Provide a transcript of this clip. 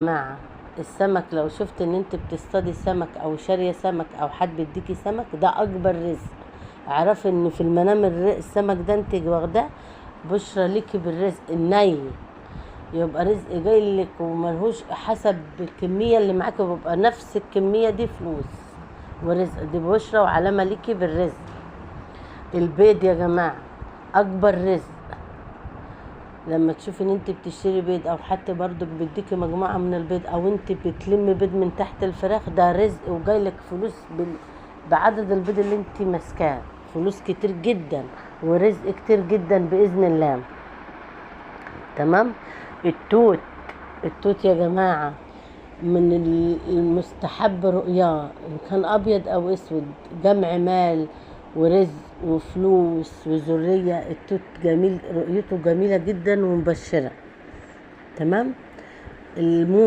جماعة السمك، لو شفت ان انت بتصطادي سمك او شارية سمك او حد بيديكي سمك، ده اكبر رزق. اعرفي ان في المنام السمك ده انت واخداه بشرى ليكي بالرزق الني، يبقى رزق جايلك وملهوش حسب الكمية اللي معاكي، بيبقى نفس الكمية دي فلوس ورزق، دي بشرى وعلامة ليكي بالرزق. البيض يا جماعة اكبر رزق، لما تشوفي ان انت بتشتري بيض او حتى برضك بيديكي مجموعة من البيض او انت بتلمي بيض من تحت الفراخ، ده رزق وجايلك فلوس بعدد البيض اللي انت ماسكاه، فلوس كتير جدا ورزق كتير جدا باذن الله. تمام. التوت يا جماعة من المستحب رؤياه، ان كان ابيض او اسود، جمع مال ورزق وفلوس وذرية. التوت جميل، رؤيته جميلة جدا ومبشرة. تمام. الموز